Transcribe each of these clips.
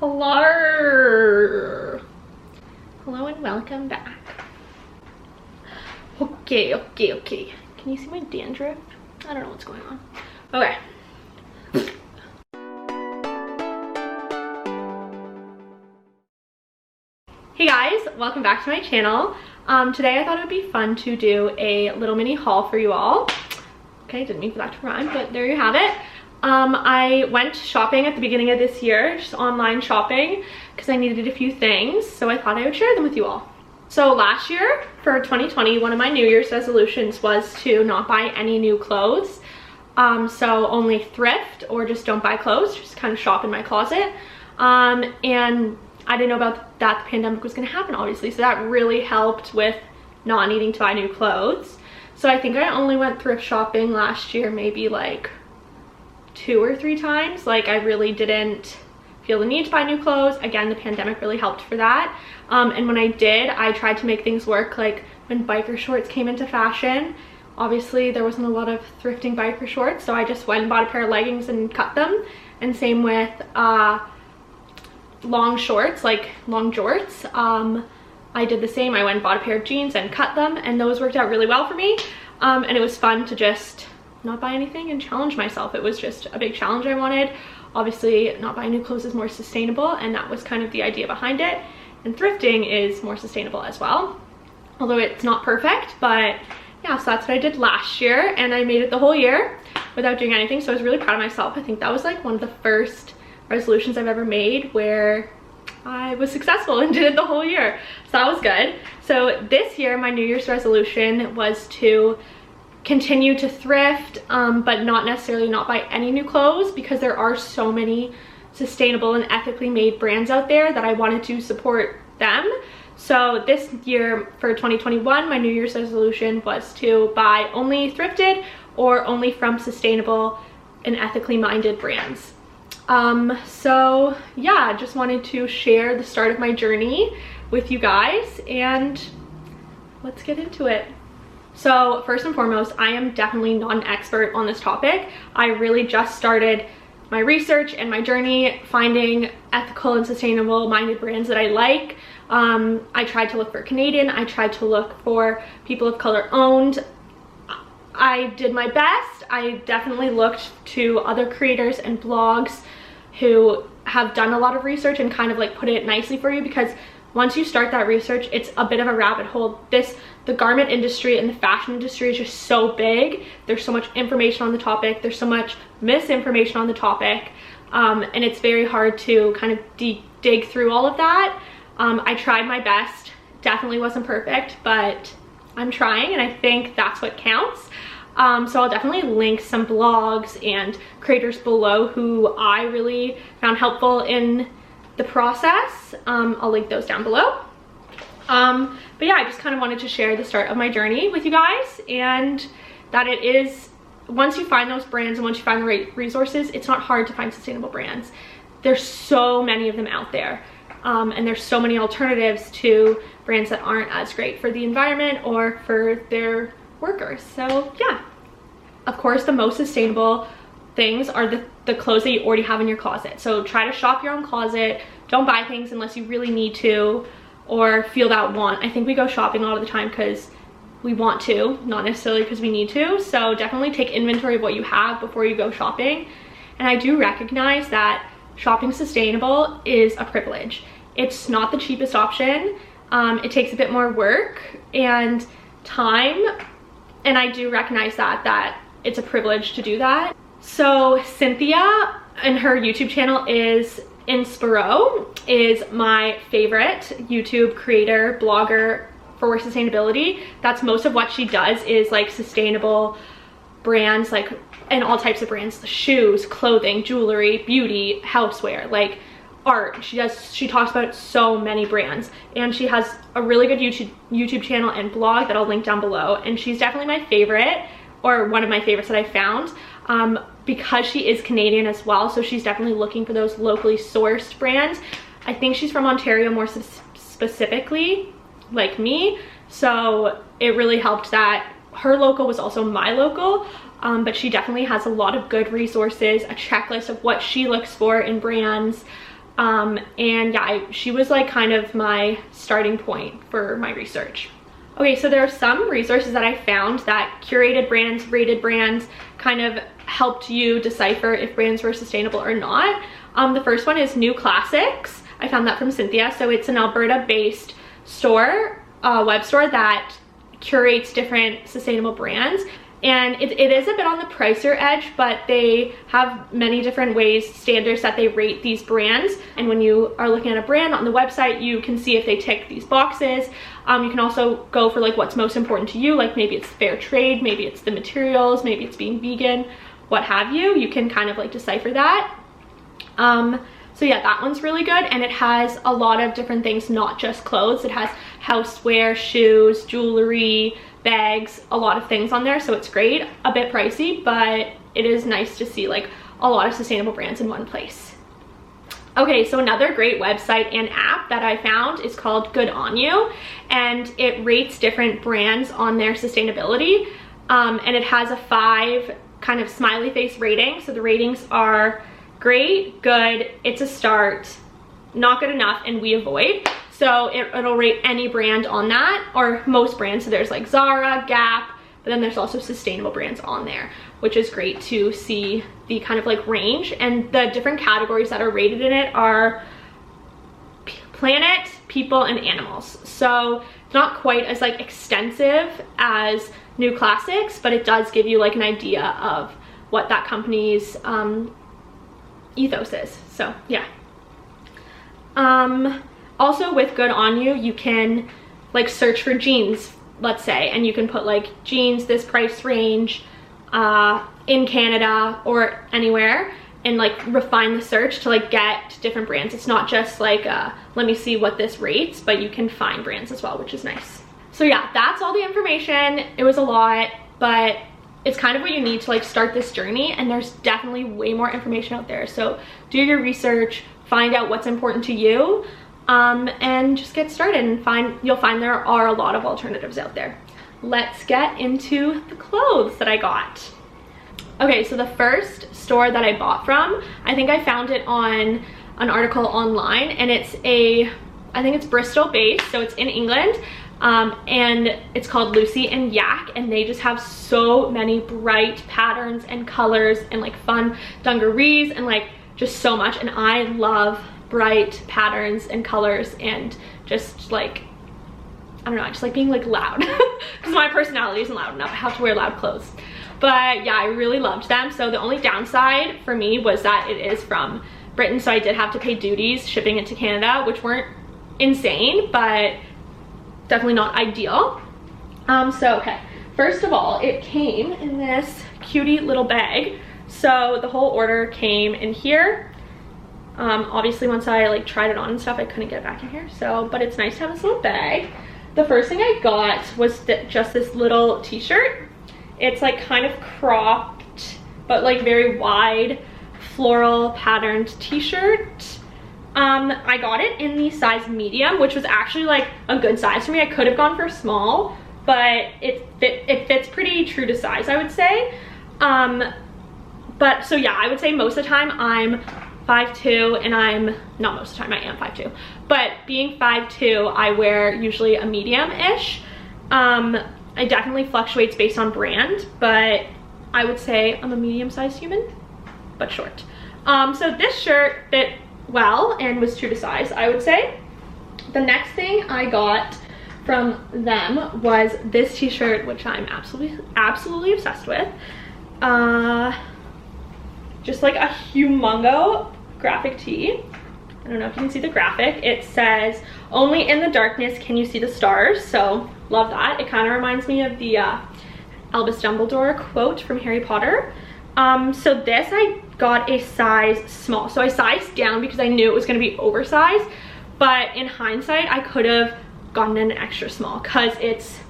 Hello. Hello and welcome back. Okay. Can you see my dandruff? I don't know what's going on. Okay. Hey guys, welcome back to my channel. Today I thought it would be fun to do a little mini haul for you all. Okay, didn't mean for that to rhyme, but there you have it. I went shopping at the beginning of this year, just online shopping, because I needed a few things, so I thought I would share them with you all. So last year, for 2020, one of my New Year's resolutions was to not buy any new clothes. So only thrift or just don't buy clothes, just kind of shop in my closet. And I didn't know about that the pandemic was gonna happen, obviously, so that really helped with not needing to buy new clothes. So I think I only went thrift shopping last year maybe like 2 or 3 times. Like, I really didn't feel the need to buy new clothes. Again, the pandemic really helped for that. And when I did, I tried to make things work. Like when biker shorts came into fashion, obviously there wasn't a lot of thrifting biker shorts, so I just went and bought a pair of leggings and cut them. And same with long shorts, like long jorts. I did the same. I went and bought a pair of jeans and cut them, and those worked out really well for me. And it was fun to just not buy anything and challenge myself. It was just a big challenge I wanted. Obviously, not buying new clothes is more sustainable, and that was kind of the idea behind it. And thrifting is more sustainable as well, although it's not perfect. But yeah, so that's what I did last year, and I made it the whole year without doing anything, so I was really proud of myself. I think that was like one of the first resolutions I've ever made where I was successful and did it the whole year, so that was good. So this year my New Year's resolution was to continue to thrift, but not necessarily not buy any new clothes, because there are so many sustainable and ethically made brands out there that I wanted to support them. So this year for 2021, my New Year's resolution was to buy only thrifted or only from sustainable and ethically minded brands. So yeah, just wanted to share the start of my journey with you guys, and let's get into it. So first and foremost, I am definitely not an expert on this topic. I really just started my research and my journey finding ethical and sustainable minded brands that I like. I tried to look for Canadian, I tried to look for people of color owned. I did my best. I definitely looked to other creators and blogs who have done a lot of research and kind of like put it nicely for you, because once you start that research, it's a bit of a rabbit hole. The garment industry and the fashion industry is just so big. There's so much information on the topic. There's so much misinformation on the topic. And it's very hard to kind of dig through all of that. I tried my best. Definitely wasn't perfect, but I'm trying, and I think that's what counts. So I'll definitely link some blogs and creators below who I really found helpful in the process. I'll link those down below. But yeah, I just kind of wanted to share the start of my journey with you guys, and that it is, once you find those brands and once you find the right resources, it's not hard to find sustainable brands. There's so many of them out there, and there's so many alternatives to brands that aren't as great for the environment or for their workers. So yeah, of course the most sustainable things are the clothes that you already have in your closet. So try to shop your own closet. Don't buy things unless you really need to or feel that want. I think we go shopping a lot of the time because we want to, not necessarily because we need to. So definitely take inventory of what you have before you go shopping. And I do recognize that shopping sustainable is a privilege. It's not the cheapest option. It takes a bit more work and time, and I do recognize that it's a privilege to do that. So Cynthia and her YouTube channel is Inspiro, is my favorite YouTube creator, blogger for sustainability. That's most of what she does, is like sustainable brands, like, and all types of brands, shoes, clothing, jewelry, beauty, houseware, like art. She talks about so many brands, and she has a really good YouTube channel and blog that I'll link down below. And she's definitely my favorite, or one of my favorites that I found, because she is Canadian as well. So she's definitely looking for those locally sourced brands. I think she's from Ontario more specifically, like me. So it really helped that her local was also my local. But she definitely has a lot of good resources, a checklist of what she looks for in brands, And yeah, she was like kind of my starting point for my research. Okay, so there are some resources that I found that curated brands, rated brands, kind of helped you decipher if brands were sustainable or not. The first one is New Classics. I found that from Cynthia. So it's an Alberta-based store, web store that curates different sustainable brands. And it is a bit on the pricier edge, but they have many different standards that they rate these brands. And when you are looking at a brand on the website, you can see if they tick these boxes. You can also go for like what's most important to you, like maybe it's fair trade, maybe it's the materials, maybe it's being vegan, what have you. You can kind of like decipher that. So yeah, that one's really good, and it has a lot of different things, not just clothes. It has houseware, shoes, jewelry, bags, a lot of things on there, so it's great. A bit pricey, but it is nice to see like a lot of sustainable brands in one place. Okay, so another great website and app that I found is called Good On You, and it rates different brands on their sustainability, and it has a 5 kind of smiley face rating. So the ratings are great, good, it's a start, not good enough, and we avoid. So it'll rate any brand on that, or most brands. So there's like Zara, Gap, but then there's also sustainable brands on there, which is great to see the kind of like range. And the different categories that are rated in it are planet, people, and animals. So it's not quite as like extensive as New Classics, but it does give you like an idea of what that company's ethos is. So yeah. Also with Good On You, you can like search for jeans, let's say, and you can put like jeans this price range in Canada or anywhere, and like refine the search to like get different brands. It's not just like let me see what this rates, but you can find brands as well, which is nice. So yeah, that's all the information. It was a lot, but it's kind of what you need to like start this journey, and there's definitely way more information out there. So do your research, find out what's important to you, and just get started, and you'll find there are a lot of alternatives out there. Let's get into the clothes that I got. Okay, so the first store that I bought from, I think I found it on an article online, and I think it's Bristol based, so it's in England. And it's called Lucy and Yak, and they just have so many bright patterns and colors and like fun dungarees and like just so much. And I love bright patterns and colors, and just like, I don't know, I just like being like loud because my personality isn't loud enough. I have to wear loud clothes. But yeah, I really loved them. So the only downside for me was that it is from Britain, so I did have to pay duties shipping it to Canada, which weren't insane, but definitely not ideal. So okay, first of all, it came in this cutie little bag. So the whole order came in here. Obviously once I like tried it on and stuff, I couldn't get it back in here, so, but it's nice to have this little bag. The first thing I got was just this little t-shirt. It's like kind of cropped, but like very wide floral patterned t-shirt. I got it in the size medium, which was actually like a good size for me. I could have gone for small, but it fits pretty true to size, I would say. But so yeah, I would say most of the time I'm 5'2", and not most of the time, I am 5'2", but being 5'2", I wear usually a medium-ish. It definitely fluctuates based on brand, but I would say I'm a medium-sized human, but short. So this shirt fit well and was true to size, I would say. The next thing I got from them was this t-shirt, which I'm absolutely obsessed with. Just like a humongo graphic tee. I don't know if you can see the graphic. It says, "Only in the darkness can you see the stars." So love that. It kind of reminds me of the Albus Dumbledore quote from Harry Potter. So this I got a size small. So I sized down because I knew it was going to be oversized, but in hindsight I could have gotten an extra small because it's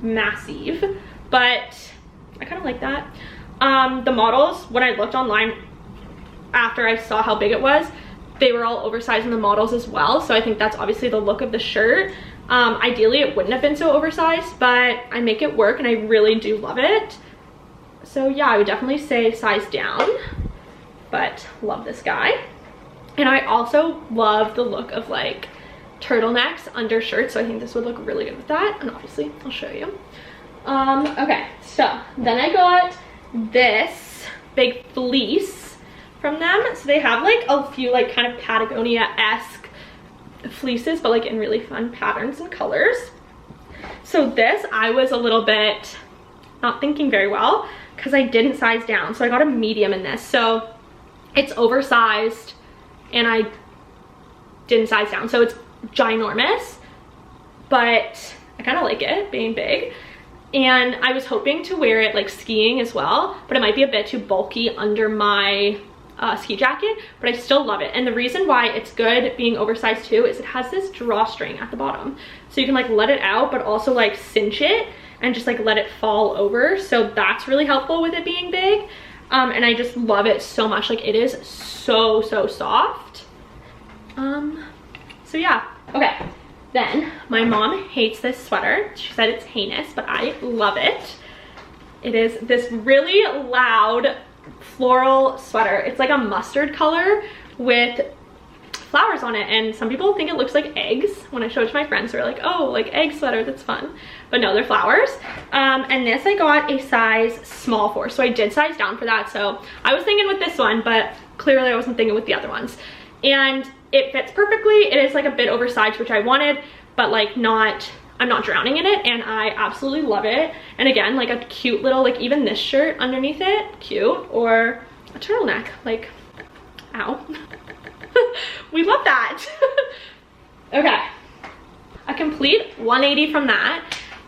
massive, but I kind of like that. The models, when I looked online after I saw how big it was, they were all oversized in the models as well, so I think that's obviously the look of the shirt. Ideally it wouldn't have been so oversized, but I make it work and I really do love it. So yeah, I would definitely say size down, but love this guy. And I also love the look of like turtlenecks under shirts, so I think this would look really good with that. And obviously I'll show you. Okay, so then I got this big fleece from them. So they have like a few like kind of Patagonia-esque fleeces, but like in really fun patterns and colors. So this, I was a little bit not thinking very well because I didn't size down. So I got a medium in this. So it's oversized and I didn't size down. So it's ginormous, but I kind of like it being big. And I was hoping to wear it like skiing as well, but it might be a bit too bulky under my ski jacket, but I still love it. And the reason why it's good being oversized too is it has this drawstring at the bottom. So you can like let it out, but also like cinch it and just like let it fall over. So that's really helpful with it being big. And I just love it so much. Like it is so soft. So yeah, okay. Then my mom hates this sweater. She said it's heinous, but I love it. It is this really loud floral sweater. It's like a mustard color with flowers on it, and some people think it looks like eggs. When I show it to my friends, they're like, oh, like egg sweater, that's fun. But no, they're flowers. And this I got a size small for, so I did size down for that. So I was thinking with this one, but clearly I wasn't thinking with the other ones. And it fits perfectly. It is like a bit oversized, which I wanted, but like not, I'm not drowning in it, and I absolutely love it. And again, like a cute little, like even this shirt underneath it, cute, or a turtleneck, like, ow. We love that. Okay, a complete 180 from that.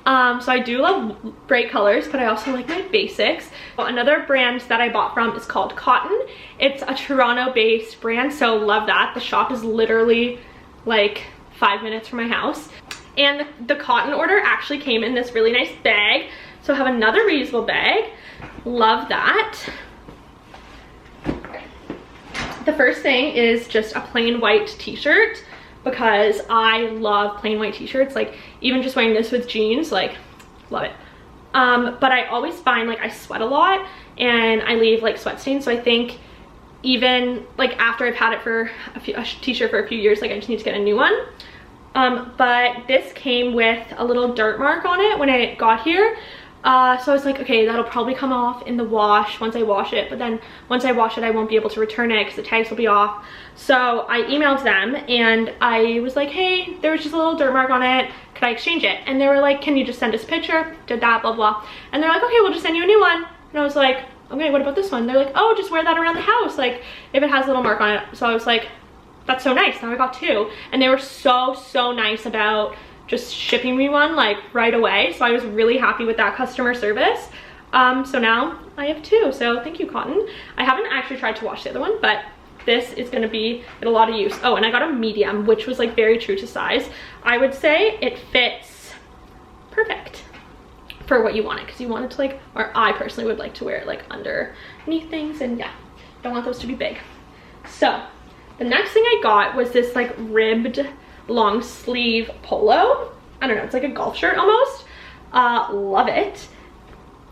So I do love bright colors, but I also like my basics. Another brand that I bought from is called Kotn. It's a Toronto-based brand, so love that. The shop is literally like 5 minutes from my house. And the Kotn order actually came in this really nice bag. So I have another reusable bag. Love that. The first thing is just a plain white t-shirt, because I love plain white t-shirts. Like even just wearing this with jeans, like love it. But I always find like I sweat a lot and I leave like sweat stains. So I think even like after I've had it for a t-shirt for a few years, like I just need to get a new one. But this came with a little dirt mark on it when I got here. So I was like, okay, that'll probably come off in the wash once I wash it, but then once I wash it, I won't be able to return it because the tags will be off. So I emailed them and I was like, hey, there was just a little dirt mark on it. Could I exchange it? And they were like, can you just send us a picture? Did that, blah, blah. And they're like, okay, we'll just send you a new one. And I was like, okay, what about this one? They're like, oh, just wear that around the house, like if it has a little mark on it. So I was like, that's so nice. Now I got two. And they were so nice about just shipping me one like right away. So I was really happy with that customer service. So now I have two, so thank you, Kotn. I haven't actually tried to wash the other one, but this is gonna be in a lot of use. Oh, and I got a medium, which was like very true to size. I would say it fits perfect for what you want it, because you want it to like, or I personally would like to wear it like underneath things, and yeah, don't want those to be big. So the next thing I got was this like ribbed long sleeve polo. I don't know, it's like a golf shirt almost. Love it.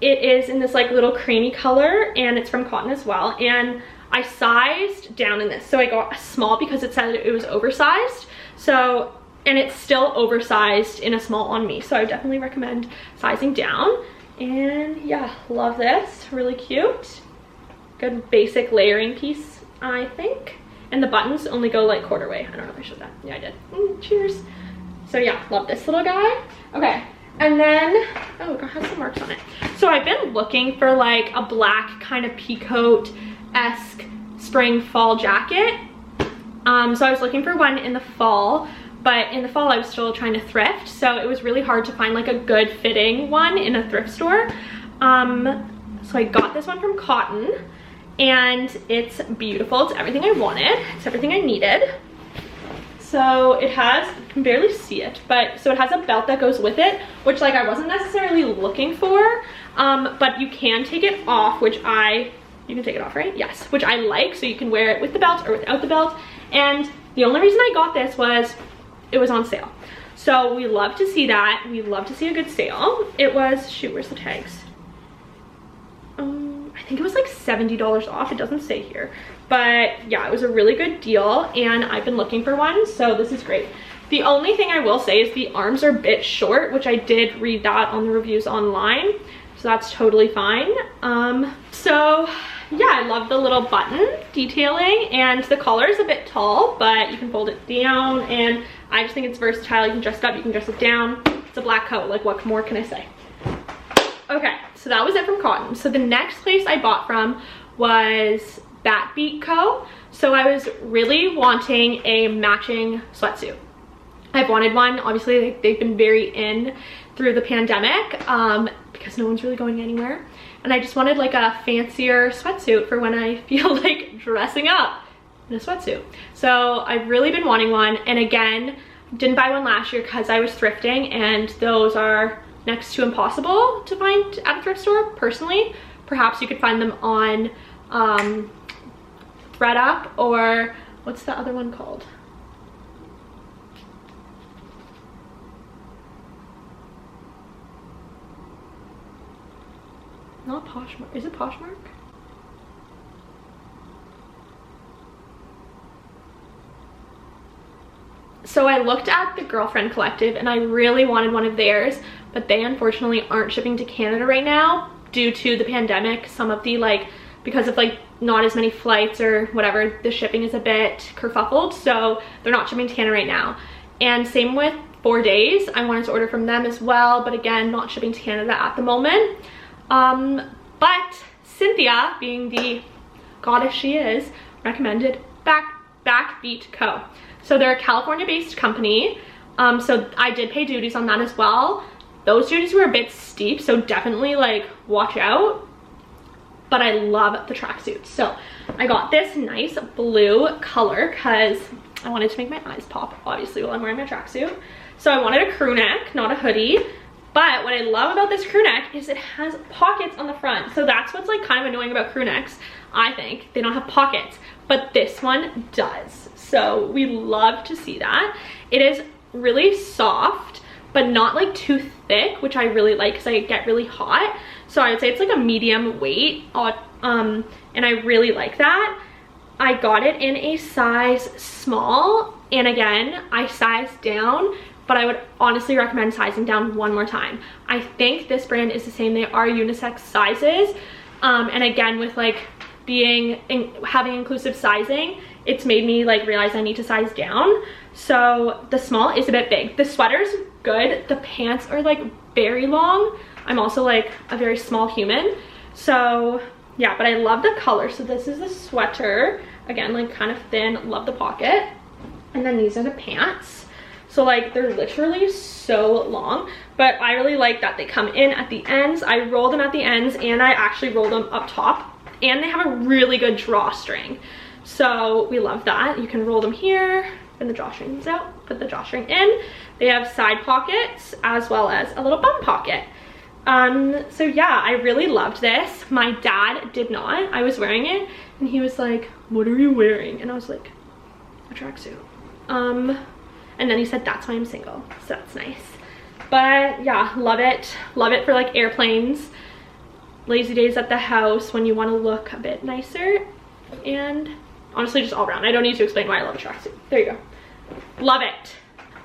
It is in this like little creamy color, and it's from Kotn as well. And I sized down in this, so I got a small because it said it was oversized. So, and it's still oversized in a small on me, so I definitely recommend sizing down. And yeah, love this, really cute. Good basic layering piece, I think. And the buttons only go like quarter way. I don't know if I showed that. Yeah, I did. Cheers. So yeah, love this little guy. Okay, and then, oh, it has some marks on it. So I've been looking for like a black kind of peacoat-esque spring fall jacket. So I was looking for one in the fall, but in the fall I was still trying to thrift. So it was really hard to find like a good fitting one in a thrift store. So I got this one from Kotn. And it's beautiful. It's everything I wanted. It's everything I needed. So it has, you can barely see it, but so it has a belt that goes with it, which like I wasn't necessarily looking for, but you can take it off, which you can take it off, right? Yes, which I like, so you can wear it with the belt or without the belt. And the only reason I got this was it was on sale. So we love to see that. We love to see a good sale. It was, shoot, where's the tags? I think it was like $70 off. It doesn't say here, but yeah, it was a really good deal and I've been looking for one, so this is great. The only thing I will say is the arms are a bit short, which I did read that on the reviews online, so that's totally fine. So yeah, I love the little button detailing, and the collar is a bit tall, but you can fold it down, and I just think it's versatile. You can dress it up, you can dress it down. It's a black coat, like what more can I say? Okay, so that was it from Kotn. So the next place I bought from was Batbeat Co. So I was really wanting a matching sweatsuit. I've wanted one. Obviously they've been very in through the pandemic because no one's really going anywhere. And I just wanted like a fancier sweatsuit for when I feel like dressing up in a sweatsuit. So I've really been wanting one. And again, didn't buy one last year because I was thrifting, and those are next to impossible to find at a thrift store personally. Perhaps you could find them on ThredUp, or what's the other one called? Not Poshmark. Is it Poshmark? So I looked at the Girlfriend Collective and I really wanted one of theirs, but they unfortunately aren't shipping to Canada right now due to the pandemic. Some of the because of not as many flights or whatever, the shipping is a bit kerfuffled, so they're not shipping to Canada right now. And same with 4 Days. I wanted to order from them as well, but again, not shipping to Canada at the moment. But Cynthia, being the goddess she is, recommended Batbeat Co. So they're a California-based company. So I did pay duties on that as well. Those duties were a bit steep, so definitely watch out. But I love the tracksuit. So I got this nice blue color because I wanted to make my eyes pop, obviously, while I'm wearing my tracksuit. So I wanted a crew neck, not a hoodie. But what I love about this crew neck is it has pockets on the front. So that's what's kind of annoying about crew necks, I think. They don't have pockets, but this one does. So we love to see that. It is really soft, but not too thick, which I really like because I get really hot. So I would say it's a medium weight, and I really like that. I got it in a size small, and again, I sized down, but I would honestly recommend sizing down one more time. I think this brand is the same. They are unisex sizes, and again, with having inclusive sizing, it's made me realize I need to size down. So the small is a bit big. The sweater's good. The pants are very long. I'm also a very small human. So yeah, but I love the color. So this is the sweater. Again, kind of thin, love the pocket. And then these are the pants. So they're literally so long, but I really like that they come in at the ends. I roll them at the ends, and I actually roll them up top, and they have a really good drawstring. So we love that. You can roll them here, and the drawstrings out, put the drawstring in. They have side pockets as well as a little bum pocket. So yeah, I really loved this. My dad did not. I was wearing it and he was like, "What are you wearing?" And I was like, "A tracksuit." And then he said, "That's why I'm single." So that's nice. But yeah, love it. Love it for airplanes, lazy days at the house when you want to look a bit nicer, and honestly just all around. I don't need to explain why I love a tracksuit. There you go. Love it.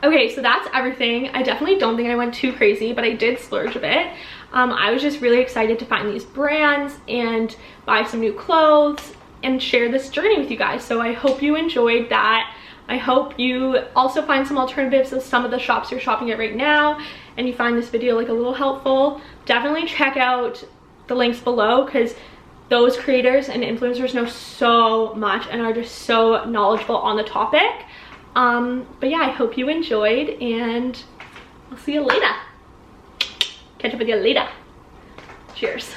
Okay, so that's everything. I definitely don't think I went too crazy, but I did splurge a bit. I was just really excited to find these brands and buy some new clothes and share this journey with you guys. So I hope you enjoyed that. I hope you also find some alternatives to some of the shops you're shopping at right now, and you find this video a little helpful. Definitely check out the links below because those creators and influencers know so much and are just so knowledgeable on the topic. But yeah, I hope you enjoyed, and I'll see you later. Catch up with you later. Cheers.